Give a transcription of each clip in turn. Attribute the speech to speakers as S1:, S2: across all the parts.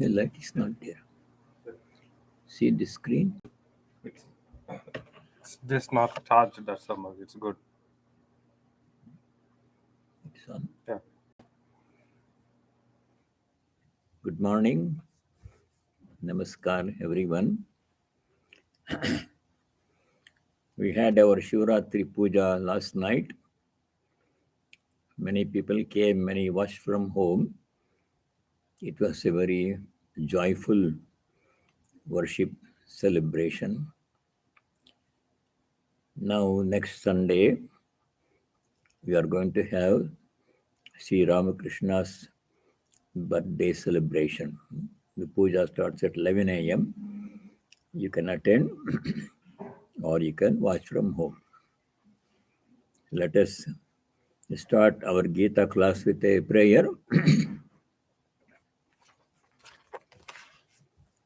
S1: The light is not there. See the screen?
S2: It's just not charged or something. It's good.
S1: It's on.
S2: Yeah.
S1: Good morning. Namaskar, everyone. We had our Shivratri Puja last night. Many people came, many watched from home. It was a very joyful worship celebration. Now, next Sunday, we are going to have Sri Ramakrishna's birthday celebration. The puja starts at 11 a.m. You can attend or you can watch from home. Let us start our Gita class with a prayer.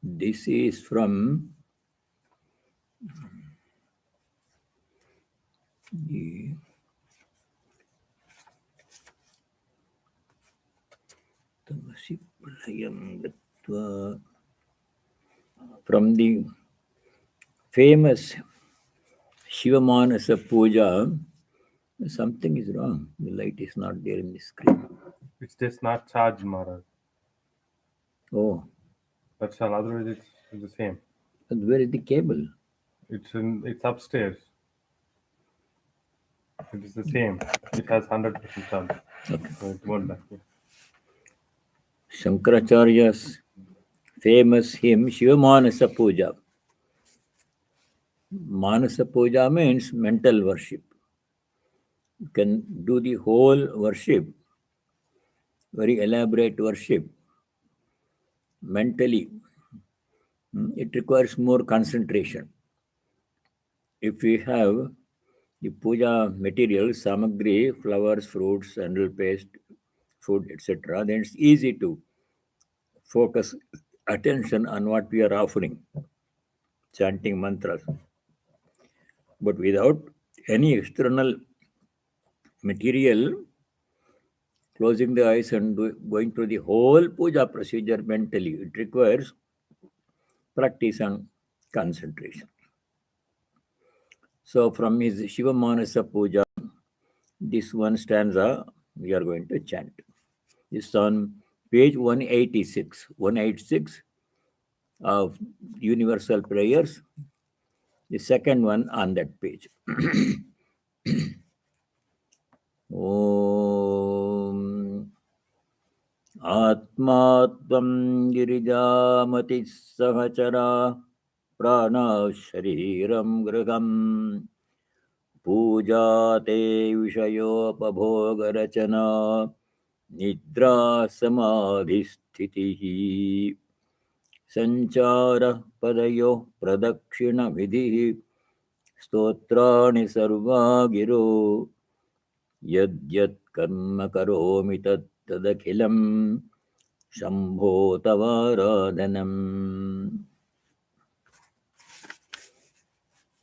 S1: This is from the famous Shivamanasa Puja. Something is wrong. The light is not there in the screen.
S2: It's just not charged, Maharaj.
S1: Oh,
S2: That's all. Otherwise, it's the same.
S1: but where is the cable?
S2: It's upstairs. It is the same. It has 100% charge.
S1: Okay.
S2: So it won't back.
S1: Shankaracharya's famous hymn Shivamanasa Puja. Manasa Puja means mental worship. You can do the whole worship, very elaborate worship, mentally. It requires more concentration. If we have the puja material, samagri, flowers, fruits, sandal paste, food, etc., then it's easy to focus attention on what we are offering, chanting mantras. But without any external material, closing the eyes and going through the whole puja procedure mentally, it requires practice and concentration. So from his Shiva Manasa Puja, this one stanza we are going to chant. It's on page 186. 186 of Universal Prayers. The second one on that page. Om Atma Tvam Girijamati Sahachara Prana Shariram Graham Puja Te Vishayopabogarachana Nidra Samadhisthitihi Sanchara Padayo Pradakshina Vidhi Stotrani Sarva Giro Yad Yad Karma Karomi Tat Tadakhilam Shambho Tavaradhanam.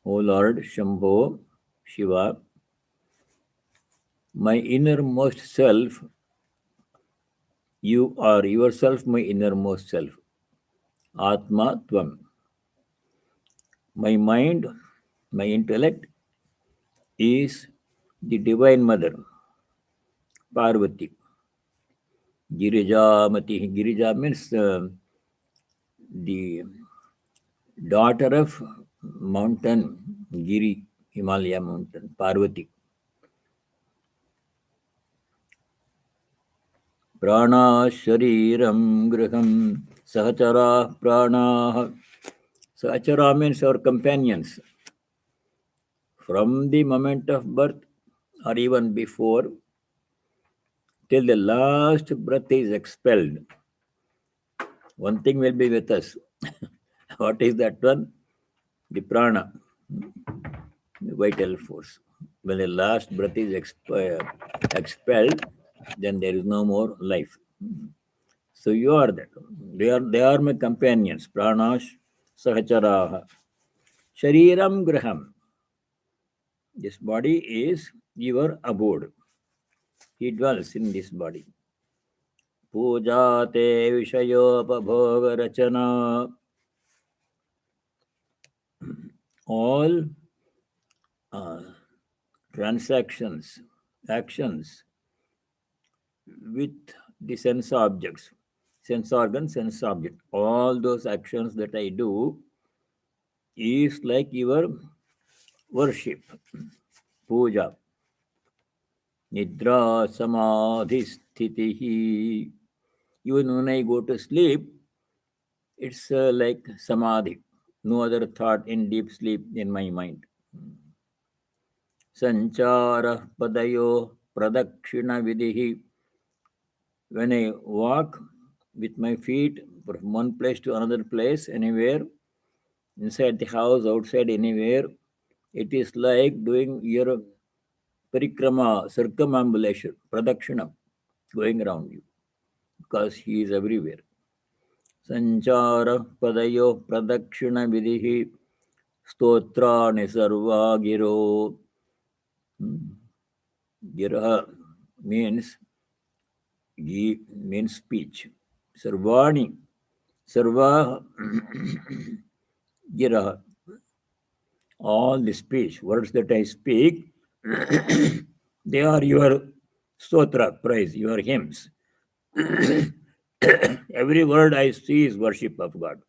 S1: O Lord Shambho, Shiva, my innermost self, you are yourself my innermost self. Atma Tvam. My mind, my intellect is the Divine Mother, Parvati. Girijamati. Girija means the daughter of mountain, Giri, Himalaya mountain, Parvati. Prana Shariram Graham Sahachara Prana. Sahachara means our companions. From the moment of birth or even before, till the last breath is expelled, one thing will be with us. What is that one? The prana, the vital force. When the last breath is expelled, then there is no more life. So you are that. They are my companions. Pranash Sahacharaha. Shariram Graham. This body is your abode. He dwells in this body. Puja te Vishayopabhoga Rachana. All transactions, actions with the sense objects, sense organ, sense object, all those actions that I do is like your worship, puja, nidra samadhi sthitihi. Even when I go to sleep, it's like samadhi, no other thought in deep sleep in my mind. Sanchara padayo pradakshina vidihi. When I walk with my feet from one place to another place, anywhere, inside the house, outside, anywhere, it is like doing your parikrama, circumambulation, pradakshina, going around you, because he is everywhere. Sanchara padayo pradakshina vidihi stotrani sarva giro. Gira means means speech. Sarvani, sarva gira. All the speech, words that I speak, they are your stotra, praise, your hymns. Every word I see is worship of God.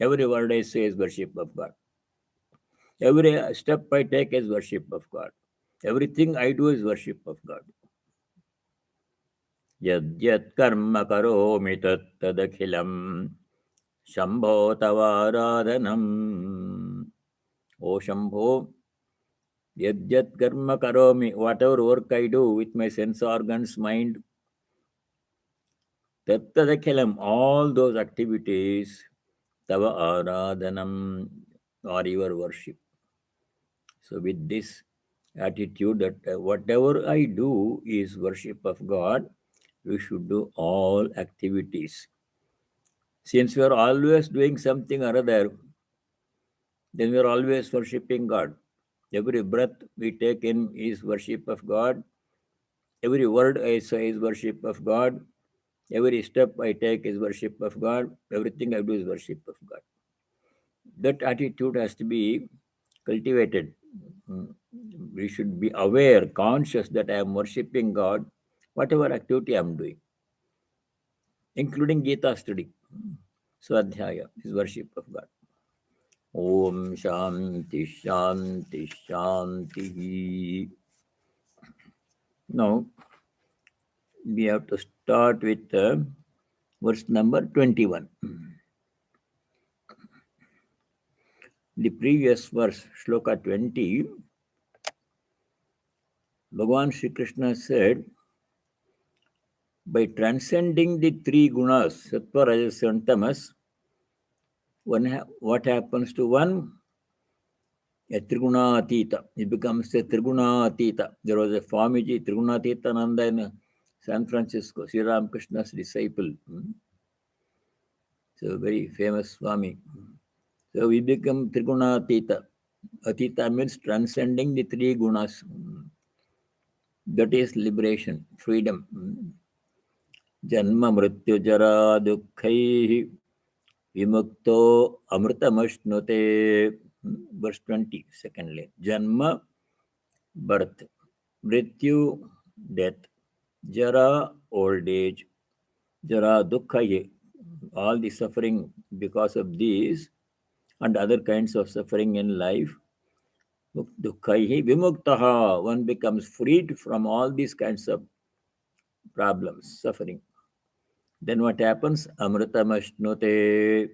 S1: Every word I say is worship of God. Every step I take is worship of God. Everything I do is worship of God. Yad yad karma karomi tat tadakhilam shambho tavaradhanam. O Shambho, yad yad karma karomi, whatever work I do with my sense organs, mind, tat tadakhilam, all those activities, tava aradhanam, or your worship. So with this attitude that whatever I do is worship of God, we should do all activities. Since we are always doing something or other, then we are always worshipping God. Every breath we take in is worship of God. Every word I say is worship of God. Every step I take is worship of God. Everything I do is worship of God. That attitude has to be cultivated. We should be aware, conscious that I am worshipping God, whatever activity I am doing, including Gita study. Swadhyaya is worship of God. Om Shanti Shanti Shanti. Now we have to start with verse number 21. The previous verse, Shloka 20, Bhagavan Sri Krishna said, by transcending the three gunas, sattva, rajas, and tamas, what happens to one? A Triguṇātīta. It becomes a Triguṇātīta. There was a Swamiji, Triguṇātītananda in San Francisco, Sri Ramakrishna's disciple. So very famous Swami. So we become Triguṇātīta. Atita means transcending the three gunas. That is liberation, freedom. Janma mrityu jara dukkhaihi vimukto amritamashnute. Verse 20, second line. Janma, birth. Mrityu, death. Jara, old age. Jara, dukkha, all the suffering because of these and other kinds of suffering in life. Dukkha, vimuktaha, one becomes freed from all these kinds of problems, suffering. Then what happens? Amritamashnute,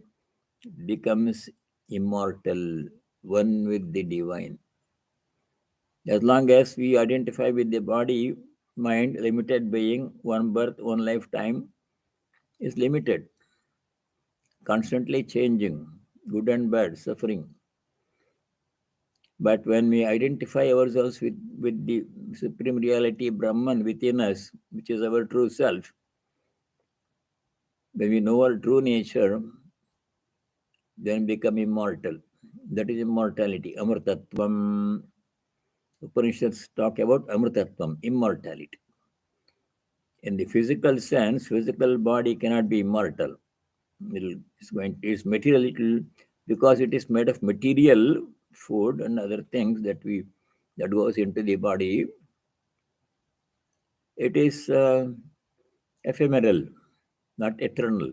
S1: becomes immortal, one with the divine. As long as we identify with the body, mind, limited being, one birth, one lifetime is limited, constantly changing, good and bad, suffering. But when we identify ourselves with the supreme reality, Brahman within us, which is our true self, when we know our true nature, then become immortal. That is immortality, Amrtatvam. Upanishads talk about Amrtatvam, immortality. In the physical sense, physical body cannot be immortal. It's material, because it is made of material food and other things that goes into the body. It is ephemeral, not eternal.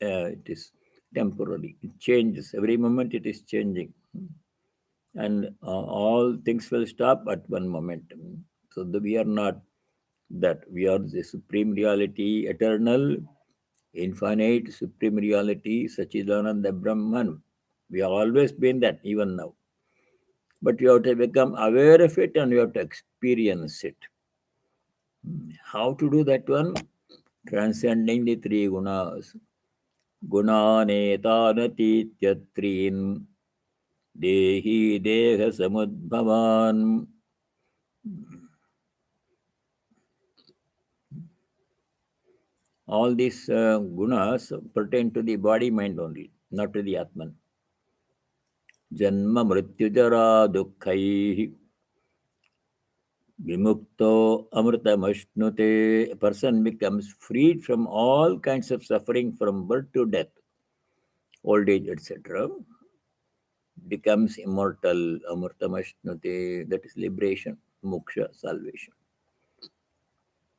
S1: It is temporary. It changes every moment. It is changing, and all things will stop at one moment. So we are not that. We are the supreme reality, eternal, infinite, supreme reality, Sachidananda Brahman. We have always been that, even now. But you have to become aware of it and you have to experience it. How to do that one? Transcending the three gunas. Guṇānetānatīto dehi deha samudbhavan. All these gunas pertain to the body mind only, not to the Atman. Janma mrityujara dukkhaihi vimukto amritamashnute. A person becomes freed from all kinds of suffering from birth to death, old age, etc. Becomes immortal, amritamashnute. That is liberation, moksha, salvation.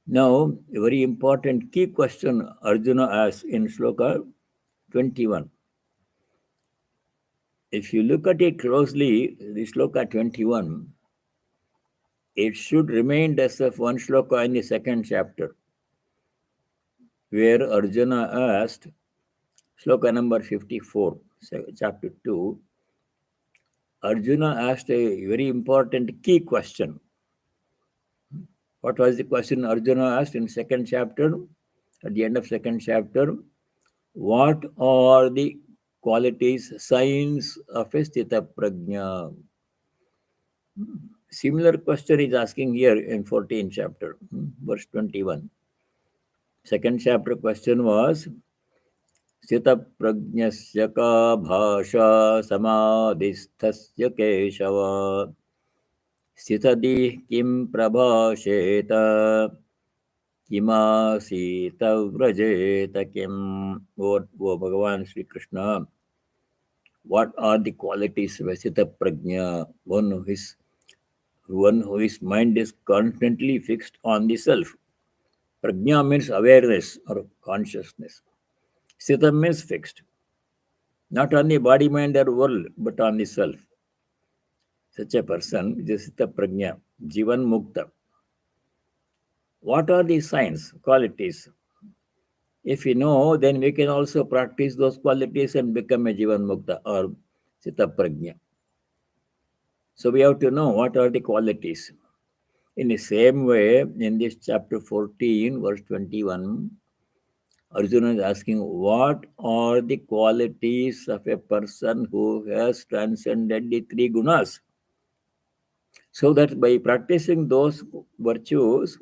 S1: Now, a very important key question Arjuna asks in Shloka 21. If you look at it closely, the Shloka 21, it should remain as of one Shloka in the second chapter, where Arjuna asked, Shloka number 54, chapter 2, Arjuna asked a very important key question. What was the question Arjuna asked in second chapter? At the end of second chapter, what are the qualities, signs of a sthita prajna? Similar question is asking here in 14th chapter, verse 21. Second chapter question was, Sthita prajnasya ka bhasha samadhisthasya keshava sthitadi kim prabhasheta kimācāraḥ vrajeta kim. O Bhagavan Sri Krishna, what are the qualities of a sthita prajna, one whose mind is constantly fixed on the self? Prajna means awareness or consciousness. Sthita means fixed, not on the body, mind, or world, but on the self. Such a person is sthita prajna, jivan mukta. What are the signs, qualities? If we know, then we can also practice those qualities and become a jivan mukta or sthita prajna. So we have to know what are the qualities. In the same way, in this chapter 14, verse 21, Arjuna is asking, what are the qualities of a person who has transcended the three gunas? So that by practicing those virtues,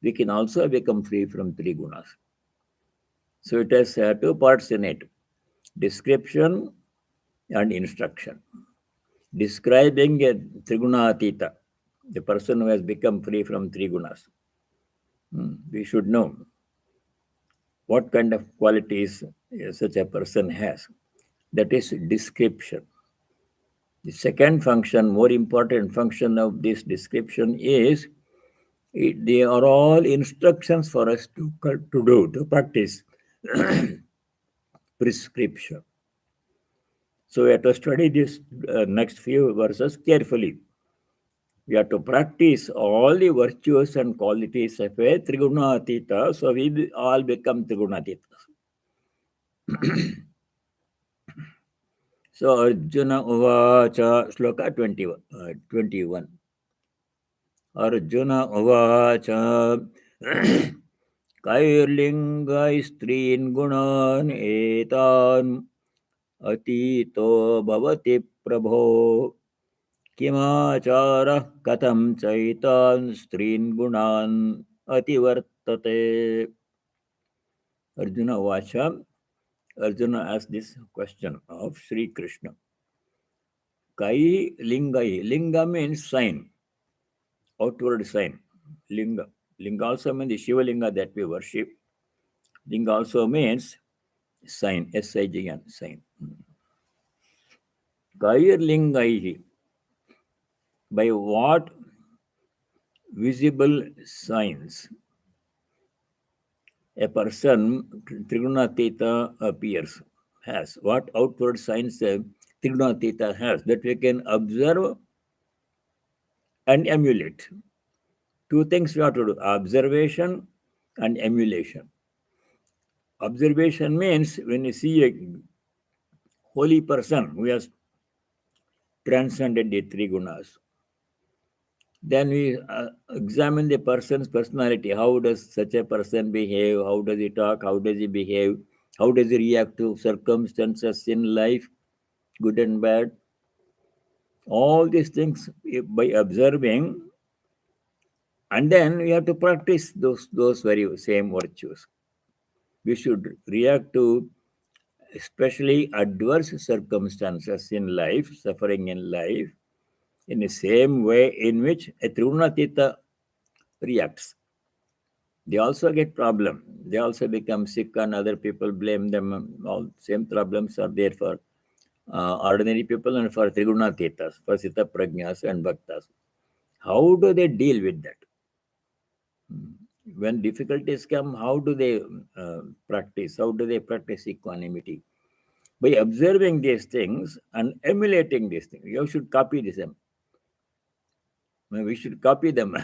S1: we can also become free from three gunas. So it has two parts in it, description and instruction. Describing a trigunatita, the person who has become free from three gunas. We should know what kind of qualities such a person has. That is description. The second function, more important function of this description is, they are all instructions for us to do, to practice. Prescription. So we have to study this next few verses carefully. We have to practice all the virtues and qualities of a trigunatita, so we all become trigunatitas. So Arjuna uvāca, Shloka 21. Arjuna uvāca kairliṅgaistrīnguṇānetānatīto bhavati prabho kimācāraḥ kathaṃ caitāṃstrīnguṇānativartate. Arjuna uvāca. Arjuna asked this question of Sri Krishna. Kairliṅgai. Linga means sign, outward sign. Linga. Linga also means the Shiva Linga that we worship. Linga also means sign, S-I-G-N, sign. Kairliṅgaistrīnguṇānetānatīto. By what visible signs a person Trigunatita appears, has? What outward signs Trigunatita has that we can observe and emulate? Two things we have to do: observation and emulation. Observation means when you see a holy person who has transcended the three gunas, then we examine the person's personality. How does such a person behave? How does he talk? How does he behave? How does he react to circumstances in life, good and bad? All these things by observing, and then we have to practice those very same virtues. We should react to especially adverse circumstances in life, suffering in life, in the same way in which a Trunatita reacts. They also get problem. They also become sick and other people blame them. All same problems are there for ordinary people and for Trigunatītas, for Sita Prajnas and Bhaktas. How do they deal with that? When difficulties come, how do they practice? How do they practice equanimity? By observing these things and emulating these things. You should copy them. We should copy them.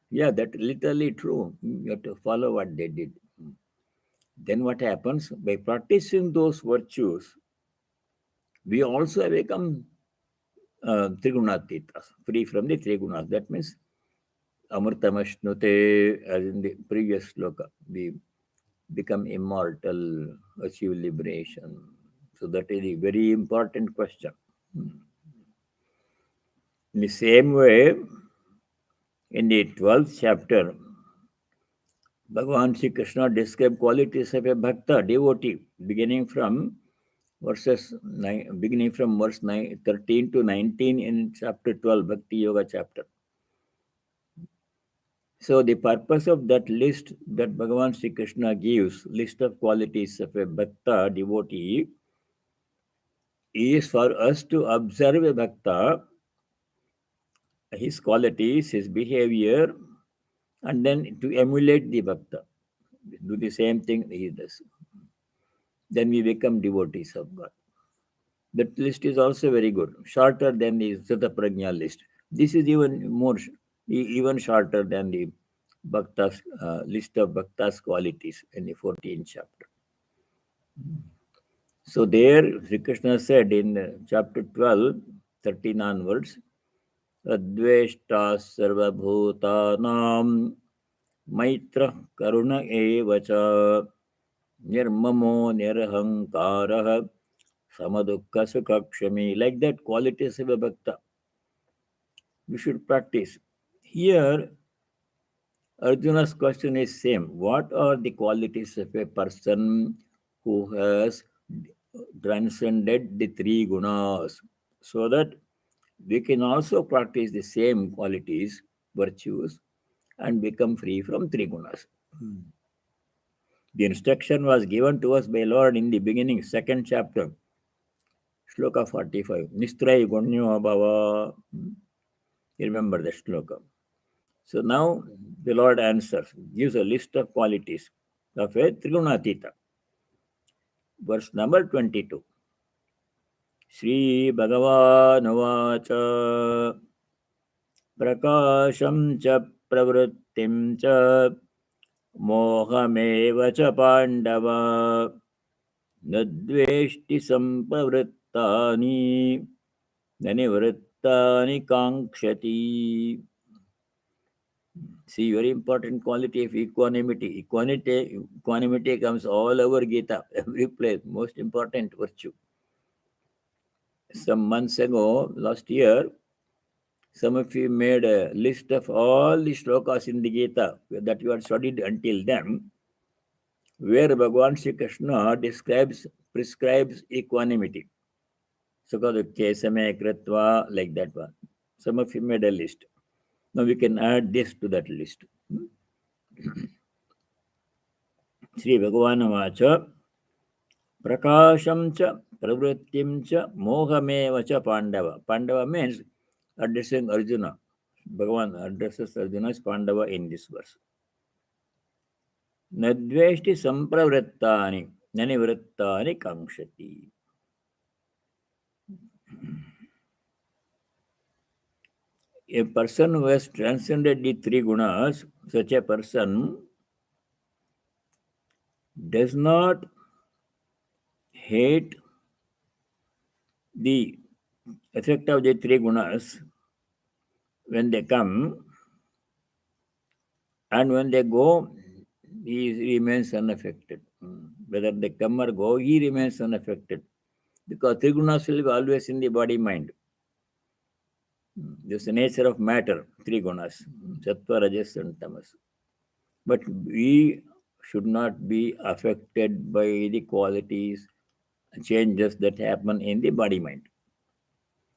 S1: Yeah, that's literally true. You have to follow what they did. Then what happens? By practicing those virtues, we also become Trigunatitas, free from the Trigunas. That means Amrtamashnute, as in the previous sloka, we become immortal, achieve liberation. So that is a very important question. In the same way, in the 12th chapter, Bhagavan Sri Krishna described qualities of a bhakta, devotee, beginning from verse 13 to 19 in chapter 12, Bhakti Yoga chapter. So the purpose of that list that Bhagavan Sri Krishna gives, list of qualities of a bhakta, devotee, is for us to observe a bhakta, his qualities, his behavior, and then to emulate the bhakta. Do the same thing he does. Then we become devotees of God. That list is also very good, shorter than the Sata Prajna list. This is even shorter than the Bhaktas, list of Bhaktas qualities in the 14th chapter. So there, Sri Krishna said in chapter 12, 13 onwards, Adveshta sarva bhutanam maitra karuna evacha nirmamo nirhankaraḥ samadukka sukakshami. Like that, qualities of a bhakta we should practice. Here, Arjuna's question is same. What are the qualities of a person who has transcended the three gunas? So that we can also practice the same qualities, virtues, and become free from three gunas. The instruction was given to us by Lord in the beginning, second chapter, Shloka 45. Nistray gunyo bhava. You remember the shloka. So now the Lord answers, gives a list of qualities of a Trigunatita. Verse number 22. Shri Bhagavan Uvaca Prakasham cha pravrittim cha mohameva cha pandava nadveshti sampavrittani nanivrittani kankshati. See, very important quality of equanimity. Equanimity comes all over Gita, every place, most important virtue. Some months ago, last year, some of you made a list of all the shlokas in the Gita that you had studied until then, where Bhagavan Sri Krishna prescribes equanimity. So called Kesame Kritva, like that one. Some of you made a list. Now we can add this to that list. Sri Bhagavan Prakasham cha pravrittim cha mohameva cha Pandava. Pandava means addressing Arjuna. Bhagavan addresses Arjuna as Pandava in this verse. Nadveshti sampravrittani nanivrittani kankshati. A person who has transcended the three gunas, such a person does not hate the effect of the three gunas when they come, and when they go, he remains unaffected. Whether they come or go, he remains unaffected. Because three gunas will be always in the body mind. This is the nature of matter, three gunas, sattva, rajas, and tamas. But we should not be affected by the qualities, changes that happen in the body mind.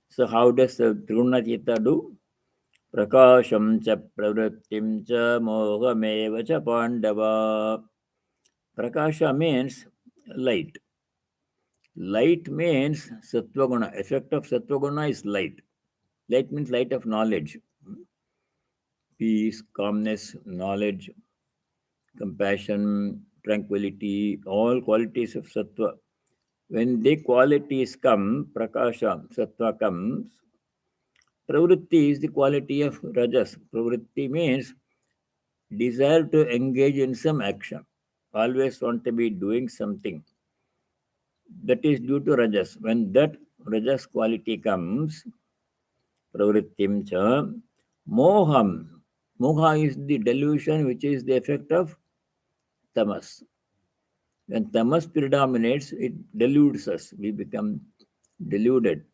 S1: So how does the Trunatita do? Prakasham cha pravrittim cha mohameva cha pandava. Prakasha means light. Light means sattvaguna. Effect of sattvaguna is light. Light means light of knowledge. Peace, calmness, knowledge, compassion, tranquility, all qualities of sattva. When the qualities come, prakasha, sattva comes, pravritti is the quality of rajas. Pravritti means desire to engage in some action. Always want to be doing something. That is due to rajas. When that rajas quality comes, pravrittim cha, moham. Moha is the delusion which is the effect of tamas. When tamas predominates, it deludes us. We become deluded.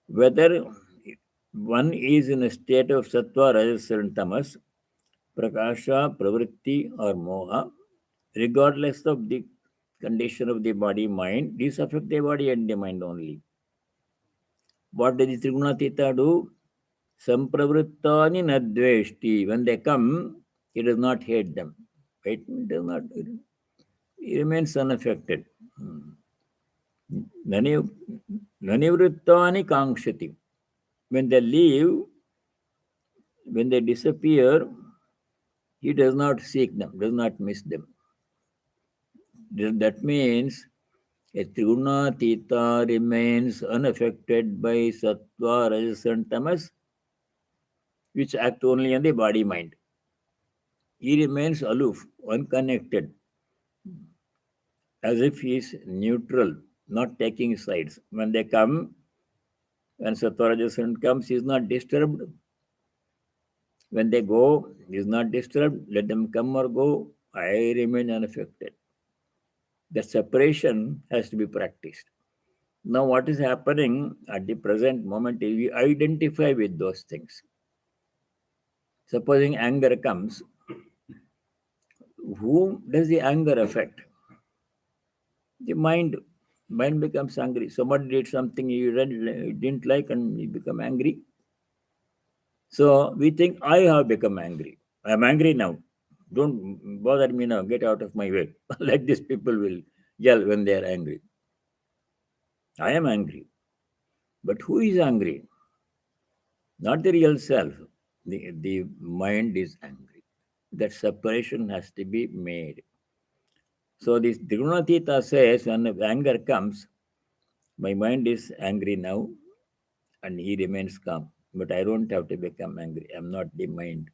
S1: Whether one is in a state of sattva, rajas, and tamas, prakasha, pravritti, or moha, regardless of the condition of the body mind, these affect the body and the mind only. What does the Trigunatita do? Sampravrittani nadveshti. When they come, he does not hate them. It does not. He remains unaffected. Nanivrittani kankshati. When they leave, when they disappear, he does not seek them, does not miss them. That means a Triguna remains unaffected by sattva, rajas, and tamas, which act only on the body mind. He remains aloof, unconnected, as if he is neutral, not taking sides. When they come, when sattva, rajas, and comes, he is not disturbed. When they go, he is not disturbed. Let them come or go. I remain unaffected. The separation has to be practiced. Now, what is happening at the present moment is we identify with those things. Supposing anger comes, whom does the anger affect? The mind. Mind becomes angry. Somebody did something you didn't like and you become angry. So we think, I have become angry. I am angry now. Don't bother me now. Get out of my way. Like this, people will yell when they are angry. I am angry. But who is angry? Not the real self. The mind is angry. That separation has to be made. So this Triguna says, when anger comes, my mind is angry now and he remains calm. But I don't have to become angry. I'm not the mind.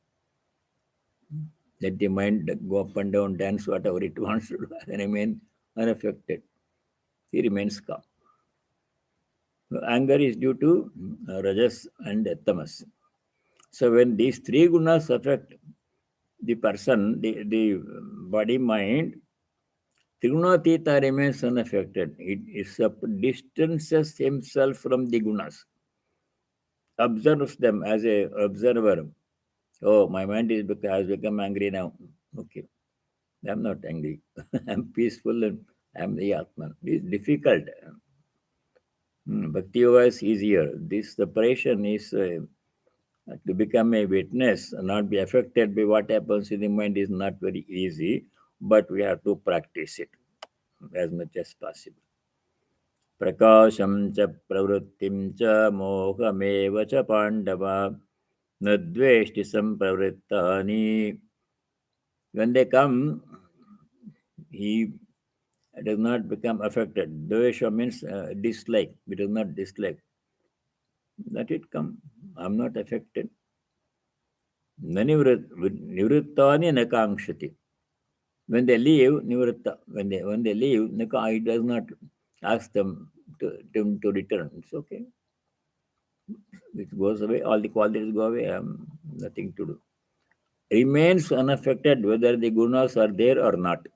S1: Let the mind go up and down, dance, whatever it wants to do, and remain unaffected. He remains calm. So anger is due to rajas and tamas. So when these three gunas affect the person, the body mind, Triguna remains unaffected. It distances himself from the gunas, observes them as a observer. Oh, my mind has become angry now. Okay, I'm not angry. I'm peaceful and I'm the Atman. It's difficult. Bhakti yoga is easier. This separation is To become a witness and not be affected by what happens in the mind is not very easy, but we have to practice it as much as possible. Prakasham cha pravrittim cha mohameva cha pandava nadveshti sampravrittani. When they come, he does not become affected. Dvesha means dislike. He does not dislike. Let it come. I'm not affected. Nivrittani nakangshati. When they leave, nivritta. When they leave, he does not ask them to return. It's okay. It goes away. All the qualities go away. Nothing to do. Remains unaffected whether the gunas are there or not.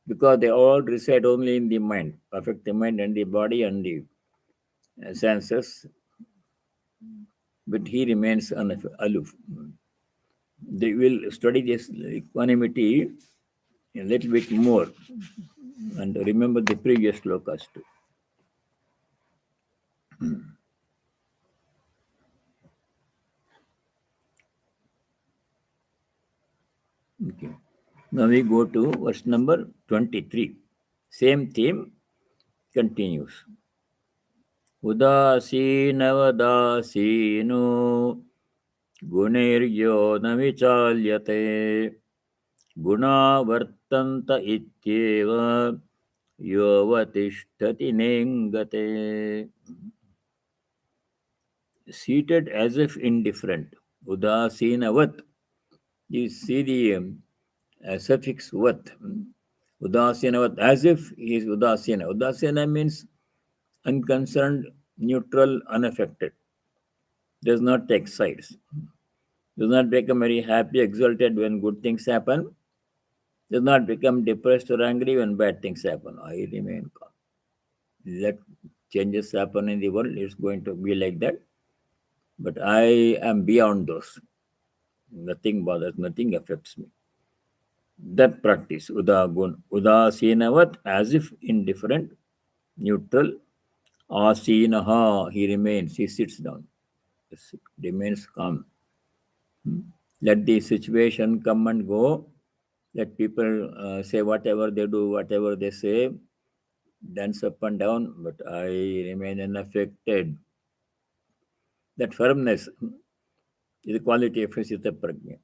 S1: Because they all reside only in the mind, affect the mind and the body and the senses, but he remains aloof. They will study this equanimity a little bit more and remember the previous slokas too. Okay. Now we go to verse number 23. Same theme continues. Udasinavadasino गुणैर्यो न विचाल्यते गुणा वर्तन्त इत्येव योऽवतिष्ठति नेङ्गते. Seated as if indifferent. Udasinavat. You see the suffix vat. Udasinavat, as if he is udasina. Udasina means unconcerned, neutral, unaffected. Does not take sides. Does not become very happy, exalted when good things happen. Does not become depressed or angry when bad things happen. I remain calm. Let changes happen in the world, it's going to be like that. But I am beyond those. Nothing bothers, nothing affects me. That practice, udasinavat, as if indifferent, neutral. Asinaha, he remains, he sits down, remains calm. Let the situation come and go. Let people say whatever they do, whatever they say, dance up and down, but I remain unaffected. That firmness is the quality of Sita Prajna.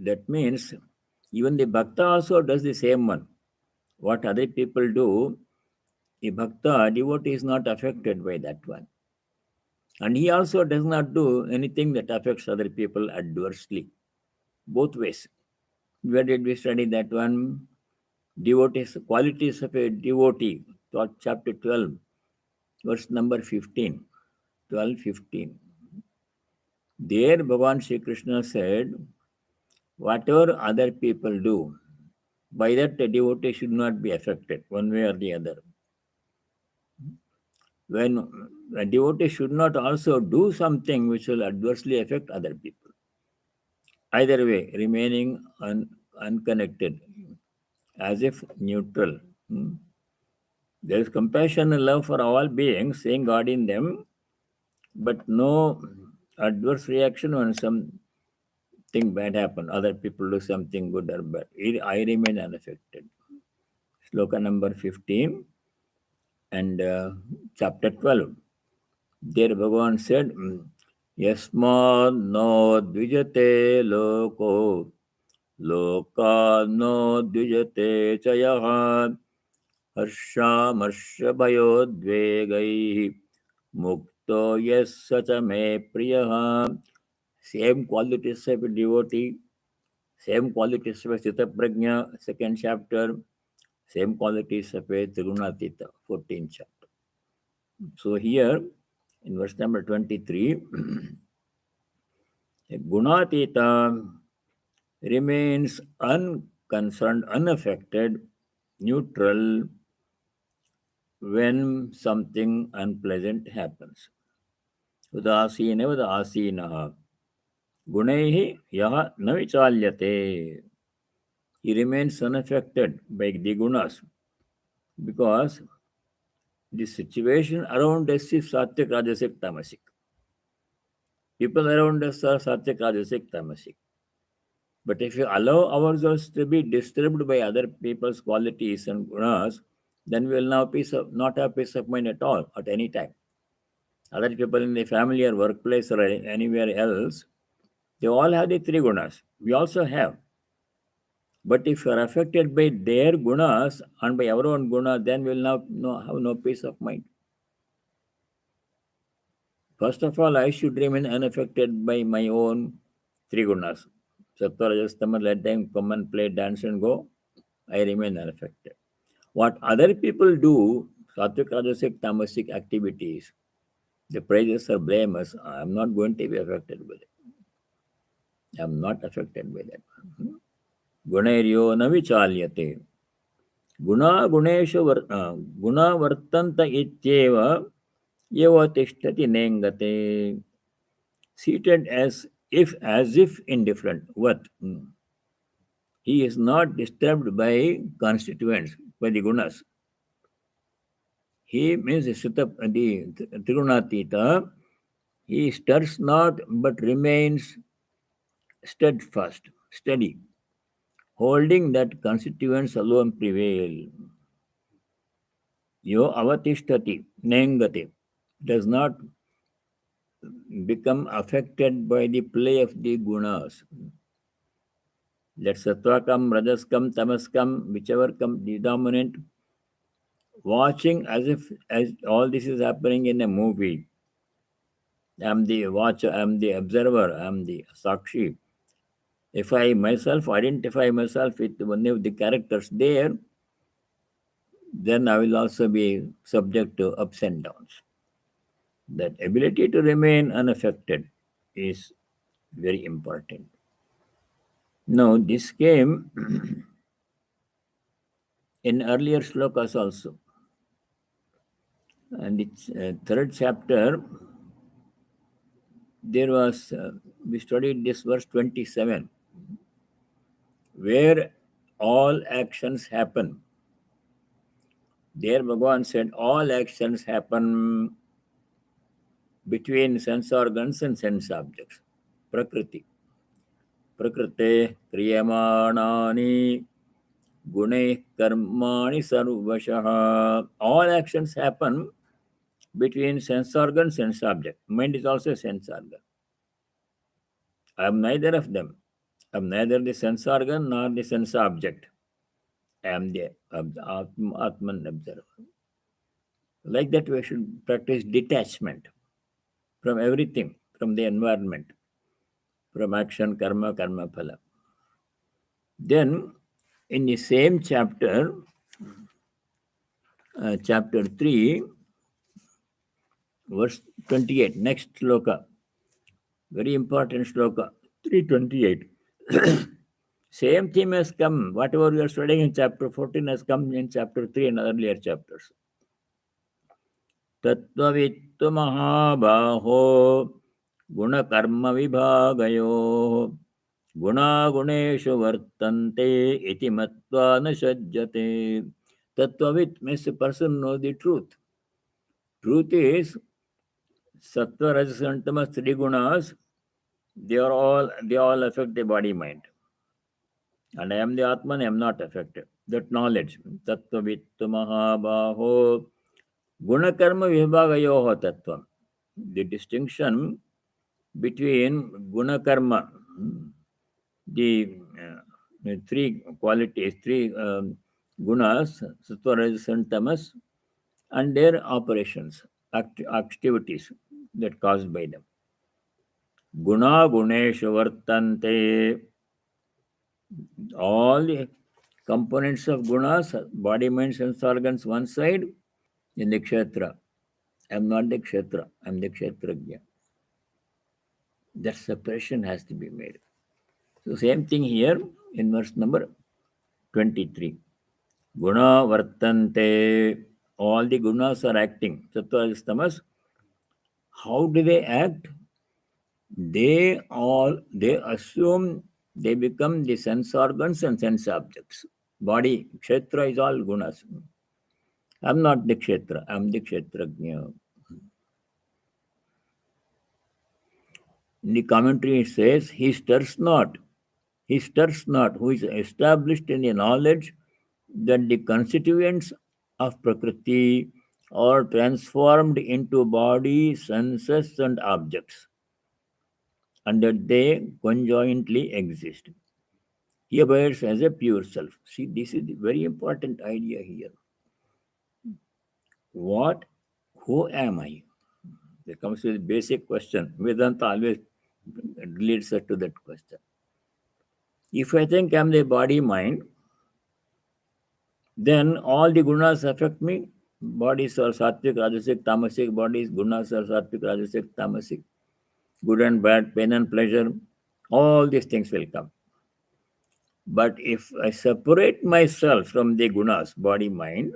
S1: That means even the Bhakta also does the same one. What other people do, a Bhakta, devotee is not affected by that one. And he also does not do anything that affects other people adversely. Both ways. Where did we study that one? Devotees, qualities of a devotee, chapter 12, verse number 15. 12:15. There, Bhagavan Sri Krishna said, whatever other people do, by that a devotee should not be affected one way or the other. When a devotee should not also do something which will adversely affect other people. Either way, remaining unconnected, as if neutral. There is compassion and love for all beings, seeing God in them, but no adverse reaction when something bad happen. Other people do something good or bad. I remain unaffected. Sloka number 15 and chapter 12. There Bhagavan said, Yasmad no dvijate loko, loka no dvijate chayaha, harsha marsha bhayodvegai, mukto yassa cha me priyaha. Same qualities of a devotee, same qualities of a Sita Prajna, second chapter, same qualities of a Tirunatita, 14th chapter. So here, in verse number 23, a Gunatita remains unconcerned, unaffected, neutral when something unpleasant happens. Udasina udasinaha. Gunaihi yaha na vichalyate. He remains unaffected by the gunas because the situation around us is sattvic, rajasic, tamasic. People around us are sattvic, rajasic, tamasic. But if you allow ourselves to be disturbed by other people's qualities and gunas, then we will not have peace of mind at all, at any time. Other people in the family or workplace or anywhere else, they all have the three gunas. We also have. But if you are affected by their gunas and by our own guna, then we will have no peace of mind. First of all, I should remain unaffected by my own three gunas. Sattva, Rajas, Tamas, let them come and play, dance and go. I remain unaffected. What other people do, sattvic, rajasic, tamasic activities, the praises or blames, I am not going to be affected with it. I am not affected by that. Gunairyo na vichalyate. Guna guna vartanta ityeva eva tishtati nengate. Seated as if indifferent. What? He is not disturbed by constituents, by the gunas. He means the Triguṇātita. He stirs not but remains steadfast, steady, holding that constituents alone prevail. Yo avatishtati, nengate, does not become affected by the play of the gunas. Let sattva come, rajas come, tamas come, whichever come, the dominant, watching as all this is happening in a movie. I am the watcher, I am the observer, I am the sakshi. If I myself identify myself with one of the characters there, then I will also be subject to ups and downs. That ability to remain unaffected is very important. Now, this came in earlier slokas also. And its third chapter, there was, we studied this verse 27, where all actions happen. There Bhagavan said all actions happen between sense organs and sense objects. Prakriti. Prakrite kriyamanani gune karmani sarvashaha. All actions happen between sense organ, sense object. Mind is also a sense organ. I am neither of them. I am neither the sense organ nor the sense object. I am the Atman observer. Like that, we should practice detachment from everything, from the environment, from action, karma, karma phala. Then, in the same chapter, chapter 3, verse 28, next sloka, very important sloka, 328. Same theme has come. Whatever we are studying in chapter 14 has come in chapter 3 and earlier chapters. Tattvavittu mahabaho gunakarma vibhagayo guna guneshu vartante iti matva na sajjate. Tattvavit means a person knows the truth. Truth is sattva, rajas, and tamas, three gunas. They all affect the body mind. And I am the Atman, I am not affected. That knowledge. Tattva vittu mahabaho gunakarma vibhagayoho tattvam. The distinction between gunakarma, the three qualities, three gunas, sattva, rajas, and tamas, and their operations, activities that caused by them. Guna guneshu vartante. All the components of gunas, body, mind, sense organs, one side, in the kshetra. I am not the kshetra, I am the kshetrajna. That separation has to be made. So, same thing here in verse number 23. Guna vartante. All the gunas are acting. Sattva, tamas. How do they act? They assume they become the sense organs and sense objects. Body, kshetra is all gunas. I am not the kshetra, I am the kshetrajna. In the commentary it says, he stirs not, who is established in the knowledge that the constituents of Prakriti are transformed into body, senses, and objects, and that they conjointly exist. He abides as a pure self. See, this is the very important idea here. What, who am I? There comes with a basic question. Vedanta always leads us to that question. If I think I'm the body mind, then all the gunas affect me. Bodies are sattvic, rajasic, tamasic. Bodies, gunas are sattvic, rajasic, tamasic. Good and bad, pain and pleasure. All these things will come. But if I separate myself from the gunas, body, mind,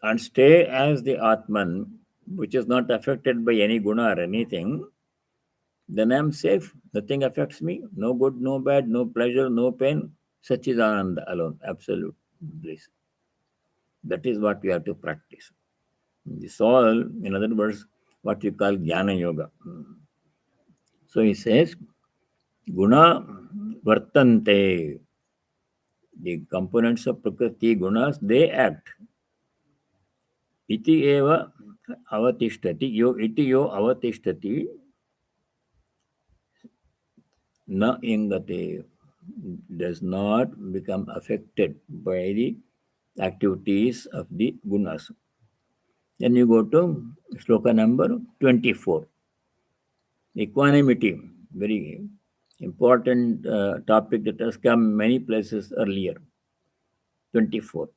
S1: and stay as the Atman, which is not affected by any guna or anything, then I'm safe. Nothing affects me. No good, no bad, no pleasure, no pain. Sachidananda alone, absolute bliss. That is what we have to practice. This all, in other words, what we call Jnana Yoga. So he says, Guna vartante. The components of Prakriti gunas, they act. Iti eva avatishtati. Iti yo avatishtati. Na ingate. Does not become affected by the activities of the gunas. Then you go to sloka number 24. Equanimity, very important topic that has come many places earlier. 24.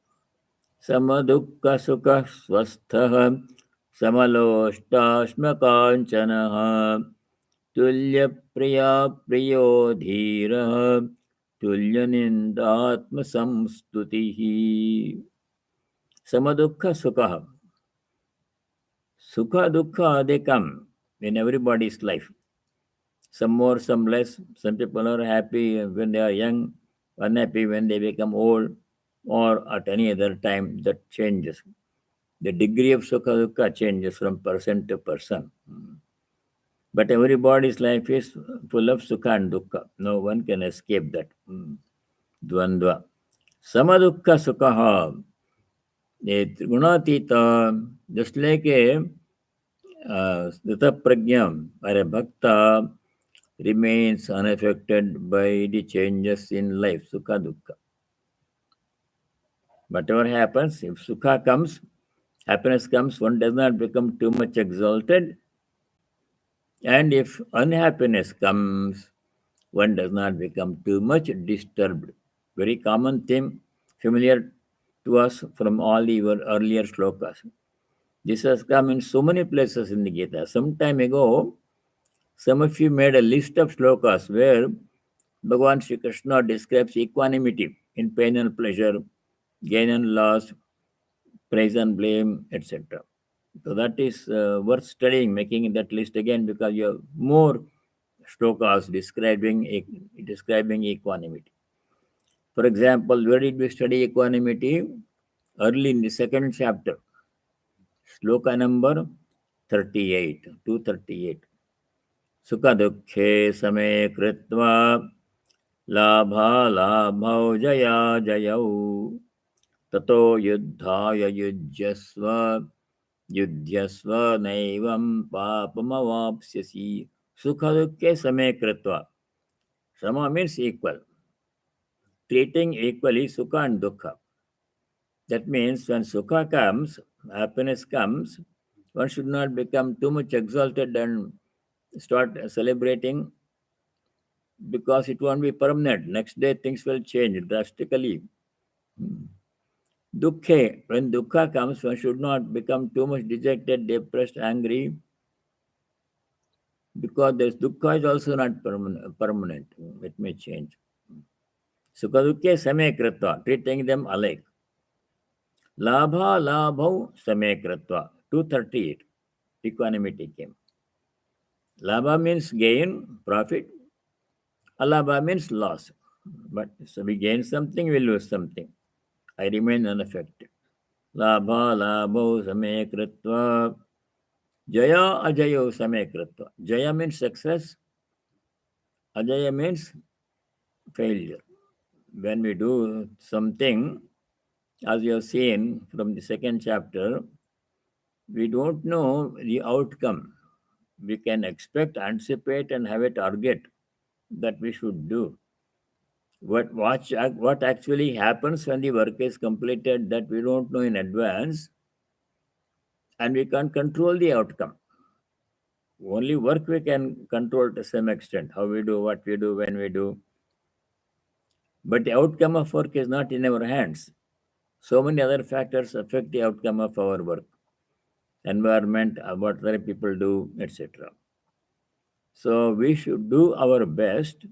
S1: Samadukka sukha swastha samaloshtasmakanchanaha tulya priya priyo dhira tulya nindatma samstutihi. Samadukka sukha. Sukha dukkha, they come in everybody's life. Some more, some less. Some people are happy when they are young, unhappy when they become old, or at any other time. That changes. The degree of sukha dukkha changes from person to person. But everybody's life is full of sukha and dukkha. No one can escape that. Dvandva. Samadukha sukha. Gunatita, just like a Stita Prajna or a Bhakta remains unaffected by the changes in life, Sukha Dukkha. Whatever happens, if Sukha comes, happiness comes, one does not become too much exalted. And if unhappiness comes, one does not become too much disturbed. Very common theme, familiar to us from all the earlier slokas. This has come in so many places in the Gita. Some time ago, some of you made a list of slokas where Bhagavan Sri Krishna describes equanimity in pain and pleasure, gain and loss, praise and blame, etc. So that is worth studying, making that list again, because you have more slokas describing equanimity. For example, where did we study equanimity? Early in the second chapter, sloka number 38, 238. Sukha dukhe same kritva labha labhau jaya jayau tato yuddhaya yujyasva yudhyasva naivam papamavapsyasi. Sukha dukhe same kritva. Sama means equal. Treating equally sukha and dukkha. That means when sukha comes, happiness comes, one should not become too much exalted and start celebrating, because it won't be permanent. Next day things will change drastically. Dukkhe, when dukkha comes, one should not become too much dejected, depressed, angry, because this dukkha is also not permanent. It may change. Sukha dukkhe same kritva, treating them alike. Labha labhau same kritva, 238. Equanimity came. Labha means gain, profit. Alabha means loss. But so we gain something, we lose something. I remain unaffected. Labha labho same kritva Jaya ajayo samekritva. Jaya means success. Ajaya means failure. When we do something, as you have seen from the second chapter, we don't know the outcome. We can expect, anticipate, and have a target that we should do. What actually happens when the work is completed, that we don't know in advance, and we can't control the outcome. Only work we can control to some extent, how we do, what we do, when we do. But the outcome of work is not in our hands. So many other factors affect the outcome of our work. Environment, what other people do, etc. So we should do our best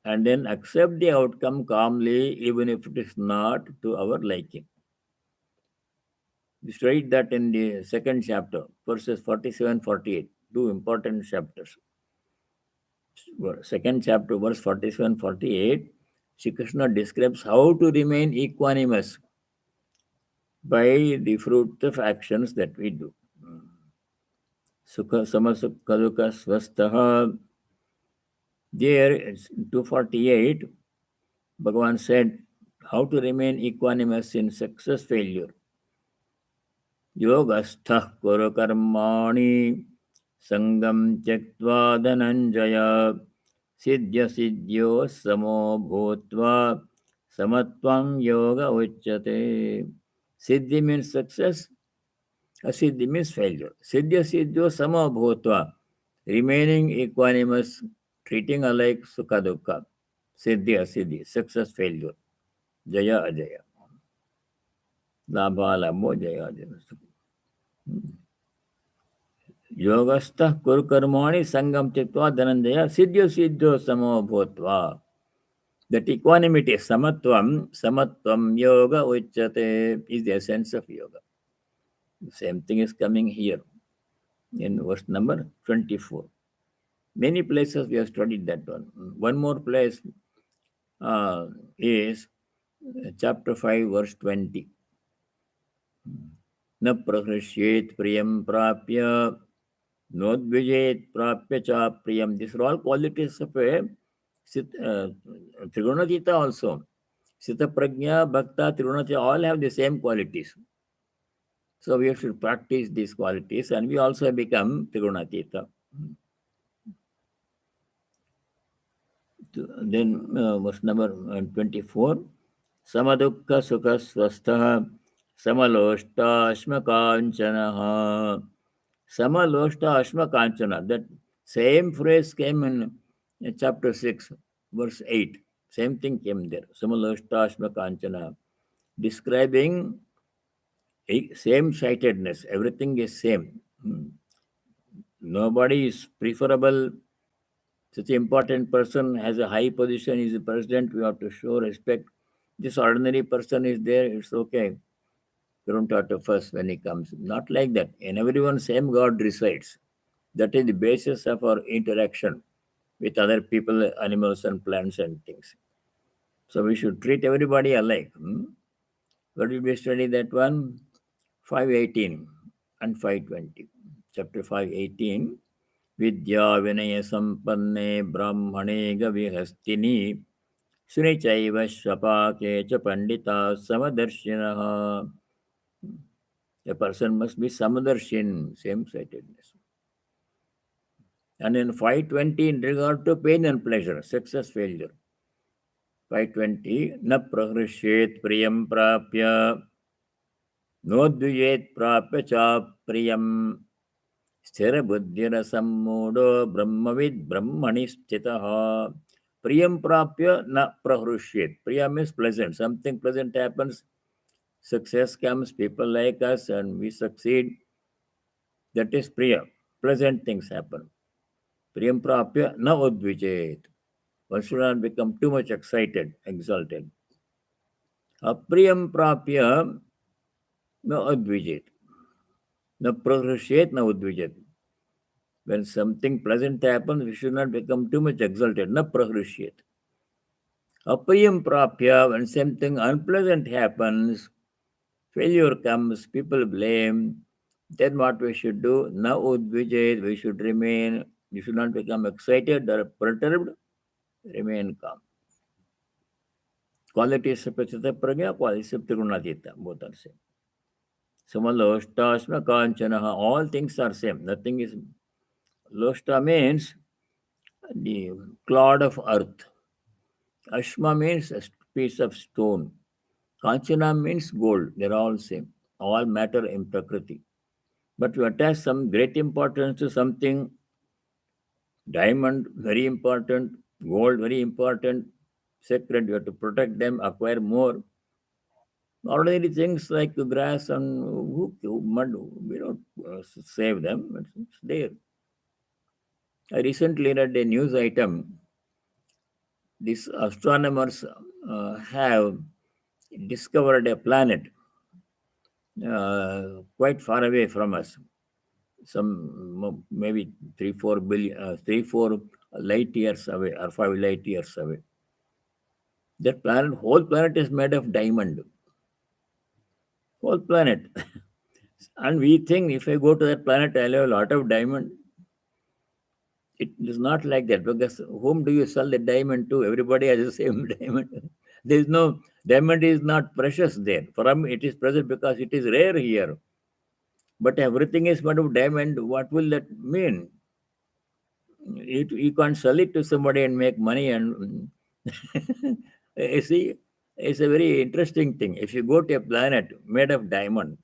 S1: and then accept the outcome calmly, even if it is not to our liking. We studied that in the second chapter, verses 47-48, two important chapters. Second chapter, verse 47-48, Shri Krishna describes how to remain equanimous by the fruit of actions that we do. Sukha samasukha dukha svastaha. There, it's 248, Bhagavan said how to remain equanimous in success failure. Yogastha kuru karmani sangam tyaktva dhananjaya siddhya siddhyo samo bhutva samatvam yoga uchyate. Siddhi means success, asiddhi means failure. Siddhya siddhyo samo bhutva, remaining equanimous, treating alike sukha dukkha. Siddhi asiddhi, success failure. Jaya ajaya. Labha labho jaya ajaya. Yogastha kuru karmani sangam tyaktva dhananjaya siddhyo siddhyo samo bhutva. That equanimity, samatvam yoga uchyate, is the essence of yoga. The same thing is coming here in verse number 24. Many places we have studied that one. One more place is chapter 5, verse 20. Na prahrishyeet priyam prapya, nodvijet prapya cha priyam. These are all qualities of a Triguṇātita also. Sita prajna, bhakta, Triguṇātita all have the same qualities. So we should practice these qualities and we also become Triguṇātita. Then verse number 24. Samadukha sukha swastha samaloshta ashma kanchana. Samaloshta ashma kanchana. That same phrase came in chapter 6, verse 8. Same thing came there. Samaloshta ashma kanchana. Describing same-sightedness. Everything is same. Nobody is preferable. Such an important person has a high position, is the president, we have to show respect. This ordinary person is there, it's okay. We don't have to fuss when he comes. Not like that. In everyone, same God resides. That is the basis of our interaction with other people, animals, and plants and things. So we should treat everybody alike. What did we study that one? 518 and 520. Chapter 518. Vidya vinaya sampanne brahmane gavihastini sunichaiva shapake cha pandita samadarshinaha. A person must be samadarshin, same-sightedness. And in 520, in regard to pain and pleasure, success, failure. 520, na prahrishyeet priyam prapya, nodviyet prapya cha priyam. Sthira buddhira sammudo brahmavid brahmani sthitaha. Priyam prapya na prahrushyet. Priyam means pleasant. Something pleasant happens, success comes, people like us, and we succeed. That is priya. Pleasant things happen. Priyam prapya na udvijet. One should not become too much excited, exalted. Apriyam prapya na udvijet. Na prahrushyet na udvijet. When something pleasant happens, we should not become too much exalted. Na prahrushyet. Apriyam prapya, when something unpleasant happens, failure comes, people blame, Then what we should do? Now udvijayet, we should remain, you should not become excited or perturbed, remain calm. Quality is prachita pragya, quality is triguṇātita, both are same. Samaloshta, asma kanchanaha, all things are same. Nothing is. Loshta means the clod of earth. Ashma means a piece of stone. Kanchana means gold. They're all same. All matter in Prakriti. But we attach some great importance to something. Diamond, very important. Gold, very important. Sacred. You have to protect them, acquire more. Ordinary things like grass and mud, we don't save them. It's there. I recently read a news item. These astronomers have discovered a planet quite far away from us, some maybe 3-4 light years away or 5 light years away. That planet, whole planet is made of diamond. Whole planet. And we think if I go to that planet, I'll have a lot of diamond. It is not like that, because whom do you sell the diamond to? Everybody has the same diamond. There is no, diamond is not precious there. For me, it is precious because it is rare here. But everything is made of diamond. What will that mean? You can't sell it to somebody and make money. And you see, it's a very interesting thing. If you go to a planet made of diamond,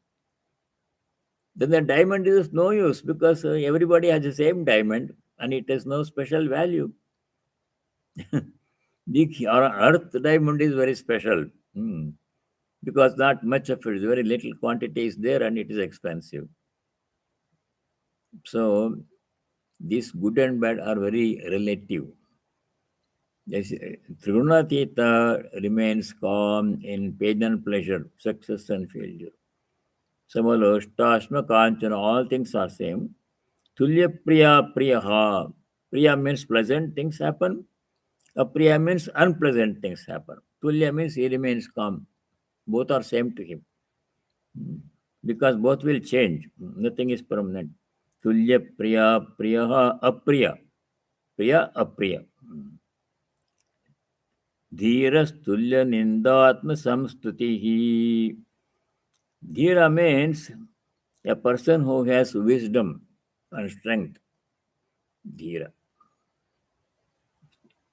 S1: then the diamond is no use, because everybody has the same diamond and it has no special value. The earth diamond is very special, because not much of it is, very little quantity is there and it is expensive. So these good and bad are very relative. Triguṇātita remains calm in pain and pleasure, success and failure. Samaloshtasma kanchana, all things are same. Tulya priya priyaha. Priya means pleasant things happen. Apriya means unpleasant things happen. Tulya means he remains calm. Both are same to him. Because both will change. Nothing is permanent. Tulya priya priyaha apriya. Priya apriya. Dhiras tulya nindatma samstutihi. Dhira means a person who has wisdom and strength. Dhira.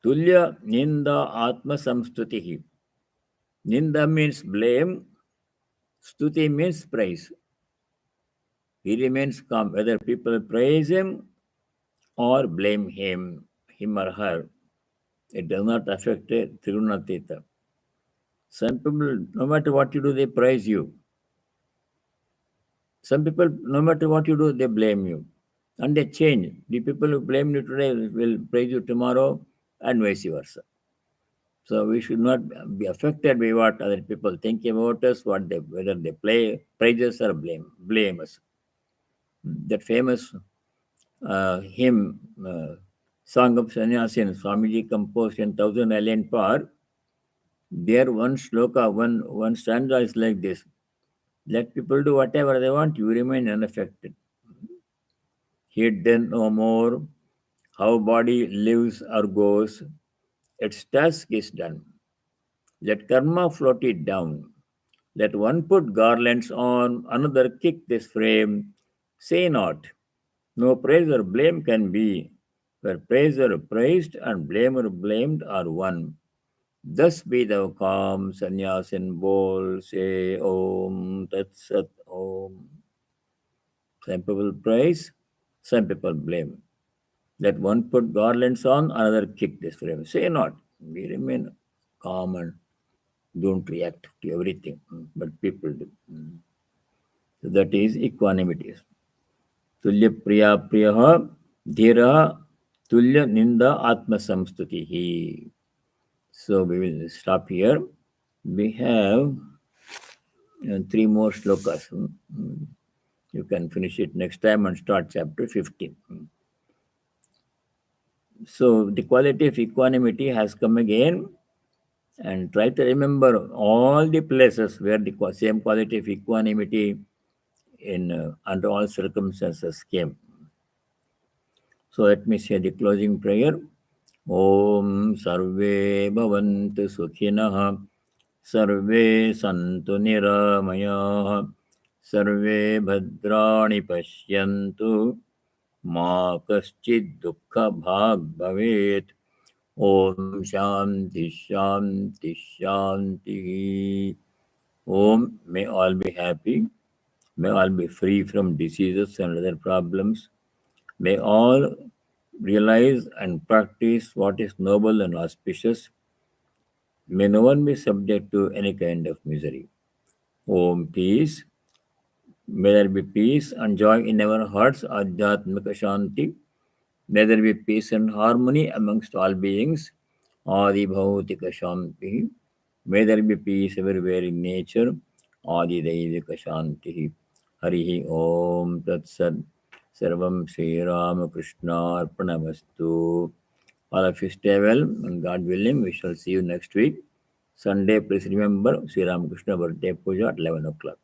S1: Tulya ninda atma samstutihi. Ninda means blame. Stuti means praise. He remains calm, whether people praise him or blame him or her. It does not affect Triguṇātita. Some people, no matter what you do, they praise you. Some people, no matter what you do, they blame you. And they change. The people who blame you today will praise you tomorrow, and vice versa. So we should not be affected by what other people think about us, whether they praise us or blame us. That famous hymn, Song of Sannyasin, Swamiji composed in 1000 Alien Par. There one sloka, one stanza is like this: let people do whatever they want, you remain unaffected. Heed then no more how body lives or goes, its task is done. Let karma float it down. Let one put garlands on, another kick this frame. Say not, no praise or blame can be, where praiser praised and blamer blamed are one. Thus be thou calm, sannyasin bol, say Om Tat Sat Om. Some people praise, some people blame. Let one put garlands on, another kick this frame. Say not. We remain calm and don't react to everything, but people do. So that is equanimity. Tulya priya priyaha dhira tulya ninda atma samstutihi. So we will stop here. We have 3 more slokas. You can finish it next time and start chapter 15. So the quality of equanimity has come again, and try to remember all the places where the same quality of equanimity under all circumstances came. So let me say the closing prayer. Om Sarve Bhavantu Sukhinah Sarve Santu Niramayah Sarve Bhadrani Pashyantu Ma Kaschid Dukkha Bhag Bhavet. Om Shanti Shanti Shanti. Om, may all be happy. May all be free from diseases and other problems. May all realize and practice what is noble and auspicious. May no one be subject to any kind of misery. Om peace. May there be peace and joy in our hearts. Adhyatmika Shanti. May there be peace and harmony amongst all beings. Adi Bhautika Shanti. May there be peace everywhere in nature. Adi Daivika Shanti. Harihi Om Tat Sat. Sarvam Sri Ramakrishna Arpanamastu. All of you stay well, and God willing, we shall see you next week. Sunday, please remember Sri Ramakrishna birthday puja at 11 o'clock.